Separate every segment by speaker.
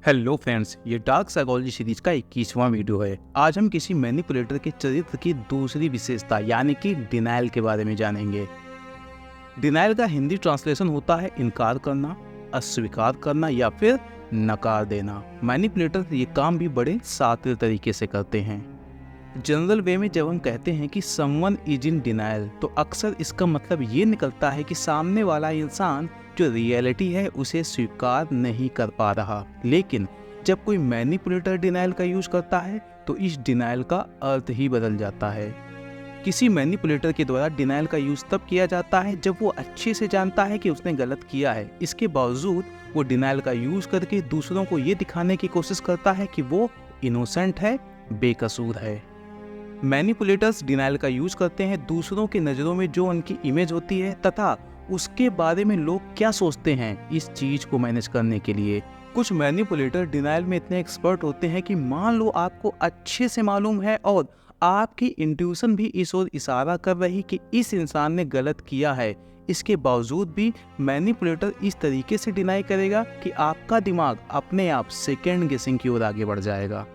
Speaker 1: Hello friends, ये dark psychology series का 21वां video है। आज हम किसी मैनिपुलेटर के चरित्र की दूसरी विशेषता यानी कि डिनायल के बारे में जानेंगे। डिनायल का हिंदी ट्रांसलेशन होता है इनकार करना, अस्वीकार करना या फिर नकार देना। मैनिपुलेटर ये काम भी बड़े शातिर तरीके से करते हैं। जनरल वे में जब हम कहते हैं कि समवन इज इन डिनायल, तो अक्सर इसका मतलब ये निकलता है कि सामने वाला इंसान जो रियलिटी है उसे स्वीकार नहीं कर पा रहा। लेकिन जब कोई मैनिपुलेटर डिनायल का यूज करता है तो इस डिनायल का अर्थ ही बदल जाता है। किसी मैनिपुलेटर के द्वारा डिनायल का यूज तब किया जाता है जब वो अच्छे से जानता है कि उसने गलत किया है। इसके बावजूद वो डिनायल का यूज करके दूसरों को ये दिखाने की कोशिश करता है कि वो इनोसेंट है, बेकसूर है। मैनिपुलेटर्स डिनायल का यूज करते हैं दूसरों की नज़रों में जो उनकी इमेज होती है तथा उसके बारे में लोग क्या सोचते हैं, इस चीज को मैनेज करने के लिए। कुछ मैनिपुलेटर डिनायल में इतने एक्सपर्ट होते हैं कि मान लो आपको अच्छे से मालूम है और आपकी इंट्यूशन भी इस ओर इशारा कर रही कि इस इंसान ने गलत किया है। इसके बावजूद भी मैनिपुलेटर इस तरीके से डिनाई करेगा कि आपका दिमाग अपने आप सेकेंड गेसिंग की ओर आगे बढ़ जाएगा।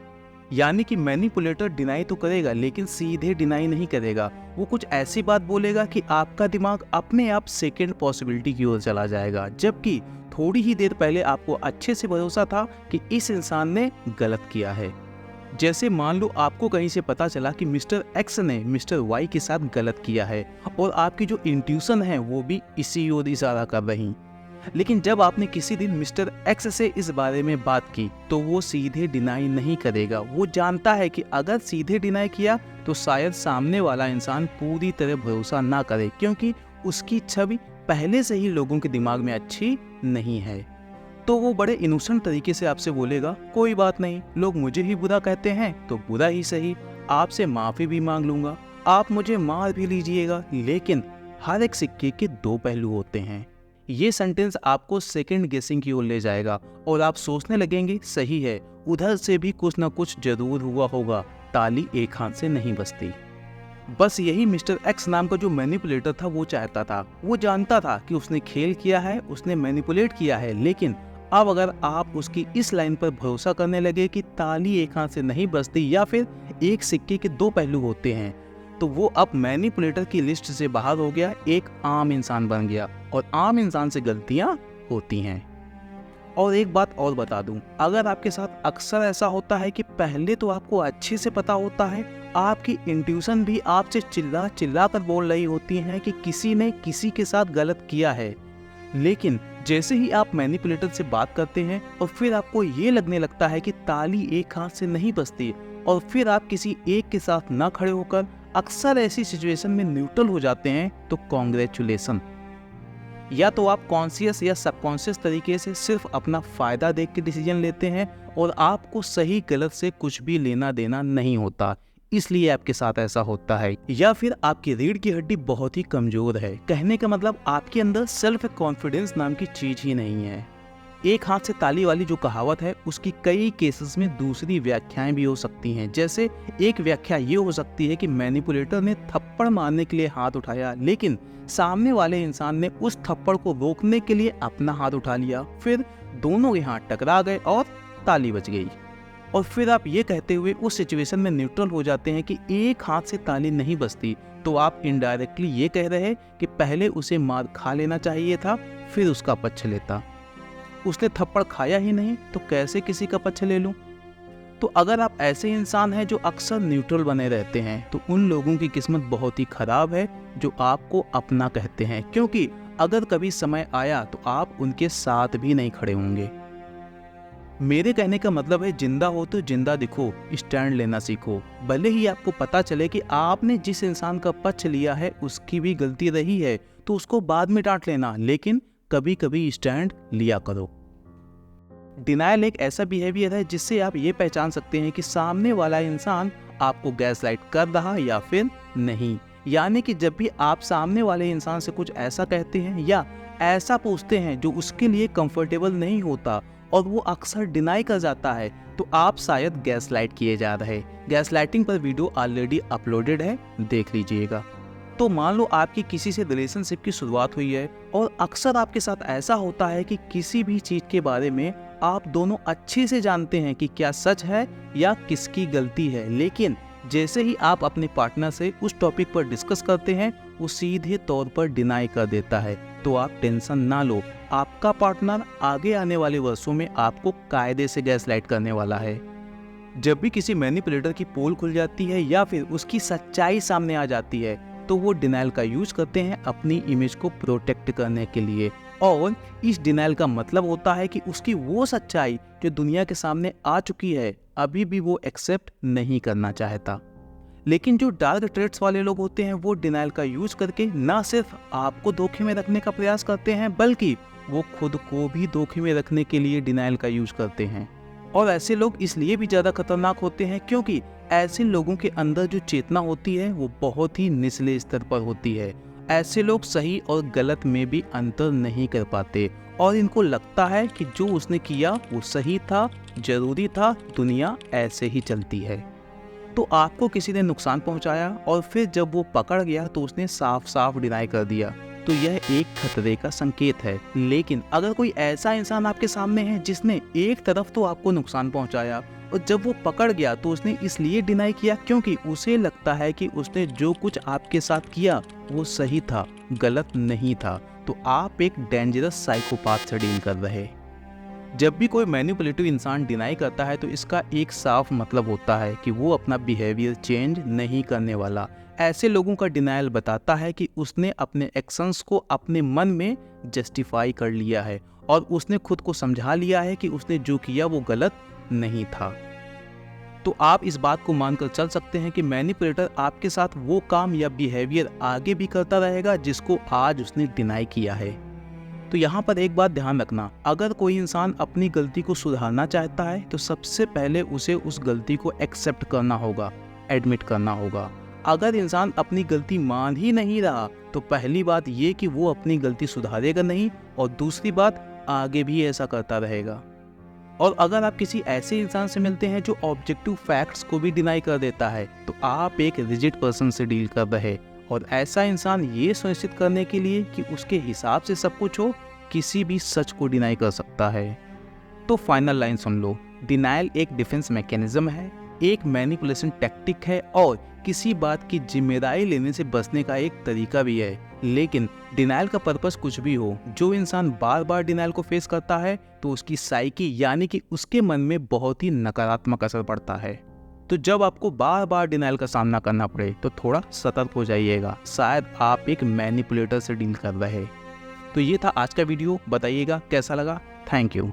Speaker 1: यानी कि मैनिपुलेटर डिनाई तो करेगा लेकिन सीधे डिनाई नहीं करेगा। वो कुछ ऐसी बात बोलेगा कि आपका दिमाग अपने आप सेकेंड पॉसिबिलिटी की ओर चला जाएगा, जबकि थोड़ी ही देर पहले आपको अच्छे से भरोसा था कि इस इंसान ने गलत किया है। जैसे मान लो आपको कहीं से पता चला कि मिस्टर एक्स ने मिस्टर वाई के साथ गलत किया है और आपकी जो इंट्यूशन है वो भी इसी ओर इशारा कर रही। लेकिन जब आपने किसी दिन मिस्टर एक्स से इस बारे में बात की तो वो सीधे डिनाई नहीं करेगा। वो जानता है कि अगर सीधे डिनाई किया तो शायद सामने वाला इंसान पूरी तरह भरोसा ना करे, क्योंकि उसकी छवि पहले से ही लोगों के दिमाग में अच्छी नहीं है। तो वो बड़े इनोसेंट तरीके से आपसे बोलेगा, कोई बात नहीं, लोग मुझे ही बुरा कहते हैं तो बुरा ही सही, आपसे माफी भी मांग लूंगा, आप मुझे मार भी लीजिएगा, लेकिन हर एक सिक्के के दो पहलू होते हैं। ये सेंटेंस आपको सेकंड गेसिंग की ओर ले जाएगा और आप सोचने लगेंगे सही है, उधर से भी कुछ ना कुछ जरूर हुआ होगा, ताली एक हाथ से नहीं बजती। बस यही मिस्टर एक्स नाम का जो मैनिपुलेटर था वो चाहता था। वो जानता था कि उसने खेल किया है, उसने मैनिपुलेट किया है, लेकिन अब अगर आप उसकी इस लाइन पर भरोसा करने लगे कि ताली एक हाथ से नहीं बजती या फिर एक सिक्के के दो पहलू होते हैं, तो वो अब मैनिपुलेटर की लिस्ट से बाहर हो गया, एक आम इंसान बन गया। और आम इंसान से गलतियां होती हैं। और एक बात और बता दूं, अगर आपके साथ अक्सर ऐसा होता है कि पहले तो आपको अच्छे से पता होता है, आपकी इंट्यूशन भी आपसे चिल्ला चिल्ला कर बोल रही होती है कि किसी ने किसी के साथ गलत किया है, लेकिन जैसे ही आप मैनिपुलेटर से बात करते हैं और फिर आपको ये लगने लगता है कि ताली एक हाथ से नहीं बजती और फिर आप किसी एक के साथ ना खड़े होकर अक्सर ऐसी सिचुएशन में न्यूट्रल हो जाते हैं, तो कॉन्ग्रेचुलेसन। या तो आप कॉन्शियस या सबकॉन्शियस तरीके से सिर्फ अपना फायदा देख के डिसीजन लेते हैं और आपको सही गलत से कुछ भी लेना देना नहीं होता, इसलिए आपके साथ ऐसा होता है। या फिर आपकी रीढ़ की हड्डी बहुत ही कमजोर है। कहने का मतलब आपके अंदर सेल्फ कॉन्फिडेंस नाम की चीज ही नहीं है। एक हाथ से ताली वाली जो कहावत है उसकी कई केसेस में दूसरी व्याख्याएं भी हो सकती हैं। जैसे एक व्याख्या ये हो सकती है कि मैनिपुलेटर ने थप्पड़ मारने के लिए हाथ उठाया, लेकिन सामने वाले इंसान ने उस थप्पड़ को रोकने के लिए अपना हाथ उठा लिया, फिर दोनों के हाथ टकरा गए और ताली बज गई। और फिर आप ये कहते हुए उस सिचुएशन में न्यूट्रल हो जाते हैं कि एक हाथ से ताली नहीं बजती, तो आप इनडायरेक्टली ये कह रहे हैं कि पहले उसे मार खा लेना चाहिए था, फिर उसका पक्ष लेता। उसने थप्पड़ खाया ही नहीं तो कैसे किसी का पक्ष ले लूं? तो अगर आप ऐसे इंसान हैं जो अक्सर न्यूट्रल बने रहते हैं, तो उन लोगों की किस्मत बहुत ही खराब है जो आपको अपना कहते हैं, क्योंकि अगर कभी समय आया तो आप उनके साथ भी नहीं खड़े होंगे। मेरे कहने का मतलब है, जिंदा हो तो जिंदा दिखो, स्टैंड लेना सीखो। भले ही आपको पता चले कि आपने जिस इंसान का पक्ष लिया है उसकी भी गलती रही है, तो उसको बाद में डांट लेना, लेकिन कभी कभी स्टैंड लिया करो। डिनायल एक ऐसा बिहेवियर है जिससे आप ये पहचान सकते हैं कि सामने वाला इंसान आपको गैसलाइट कर रहा या फिर नहीं। यानी कि जब भी आप सामने वाले इंसान से कुछ ऐसा कहते हैं या ऐसा पूछते हैं जो उसके लिए कंफर्टेबल नहीं होता और वो अक्सर डिनाई कर जाता है, तो आप शायद गैसलाइट किए जा रहे। गैसलाइटिंग पर वीडियो ऑलरेडी अपलोडेड है, देख लीजिएगा। तो मान लो आपकी किसी से रिलेशनशिप की शुरुआत हुई है और अक्सर आपके साथ ऐसा होता है कि किसी भी चीज के बारे में आप दोनों अच्छे से जानते हैं कि क्या सच है या किसकी गलती है, लेकिन जैसे ही आप अपने पार्टनर से उस टॉपिक पर डिस्कस करते हैं वो सीधे तौर पर डिनाई कर देता है। तो आप टेंशन ना लो, आपका पार्टनर आगे आने वाले वर्षों में आपको कायदे से गैसलाइट करने वाला है। जब भी किसी मैनिपुलेटर की पोल खुल जाती है या फिर उसकी सच्चाई सामने आ जाती है तो वो डिनाइल का यूज करते हैं अपनी इमेज को प्रोटेक्ट करने के लिए। और इस डिनाइल का मतलब होता है कि उसकी वो सच्चाई जो दुनिया के सामने आ चुकी है अभी भी वो एक्सेप्ट नहीं करना चाहता। लेकिन जो डार्क ट्रेड्स वाले लोग होते हैं वो डिनाइल का यूज करके ना सिर्फ आपको धोखे में रखने का प्रयास करते हैं बल्कि वो खुद को भी धोखे में रखने के लिए डिनाइल का यूज करते हैं। और ऐसे लोग इसलिए भी ज़्यादा खतरनाक होते हैं क्योंकि ऐसे लोगों के अंदर जो चेतना होती है वो बहुत ही निचले स्तर पर होती है। ऐसे लोग सही और गलत में भी अंतर नहीं कर पाते और इनको लगता है कि जो उसने किया वो सही था, जरूरी था, दुनिया ऐसे ही चलती है। तो आपको किसी ने नुकसान पहुंचाया और फिर जब वो पकड़ गया तो उसने साफ साफ डिनाई कर दिया, तो यह एक खतरे का संकेत है। लेकिन अगर कोई ऐसा इंसान आपके सामने है जिसने एक तरफ तो आपको नुकसान पहुंचाया और जब वो पकड़ गया तो उसने इसलिए डिनाई किया क्योंकि उसे लगता है कि उसने जो कुछ आपके साथ किया वो सही था, गलत नहीं था, तो आप एक डेंजरस साइकोपाथ से डील कर रहे। जब भी कोई मैनिपुलेटिव इंसान डिनाई करता है तो इसका एक साफ मतलब होता है कि वो अपना बिहेवियर चेंज नहीं करने वाला। ऐसे लोगों का डिनायल बताता है कि उसने अपने एक्शंस को अपने मन में जस्टिफाई कर लिया है और उसने खुद को समझा लिया है कि उसने जो किया वो गलत नहीं था। तो आप इस बात को मानकर चल सकते हैं कि मैनिपुलेटर आपके साथ वो काम या बिहेवियर आगे भी करता रहेगा जिसको आज उसने डिनाई किया है। तो यहाँ पर एक बात ध्यान रखना, अगर कोई इंसान अपनी गलती को सुधारना चाहता है तो सबसे पहले उसे उस गलती को एक्सेप्ट करना होगा, एडमिट करना होगा। अगर इंसान अपनी गलती मान ही नहीं रहा तो पहली बात ये कि वो अपनी गलती सुधारेगा नहीं और दूसरी बात आगे भी ऐसा करता रहेगा। और अगर आप किसी ऐसे इंसान से मिलते हैं जो ऑब्जेक्टिव फैक्ट्स को भी डिनाई कर देता है तो आप एक रिजिड पर्सन से डील कर रहे और ऐसा इंसान ये सुनिश्चित करने के लिए कि उसके हिसाब से सब कुछ हो किसी भी सच को डिनाई कर सकता है। तो फाइनल लाइन सुन लो, डिनाइल एक डिफेंस मैकेनिज्म है, एक मैनिपुलेशन टैक्टिक है और किसी बात की जिम्मेदारी लेने से बचने का एक तरीका भी है। लेकिन डिनाइल का पर्पस कुछ भी हो, जो इंसान बार बार डिनाइल को फेस करता है तो उसकी साइकी यानी कि उसके मन में बहुत ही नकारात्मक असर पड़ता है। तो जब आपको बार बार डिनाइल का सामना करना पड़े तो थोड़ा सतर्क हो जाइएगा, शायद आप एक मैनिपुलेटर से डील कर रहे। तो ये था आज का वीडियो, बताइएगा कैसा लगा। Thank you.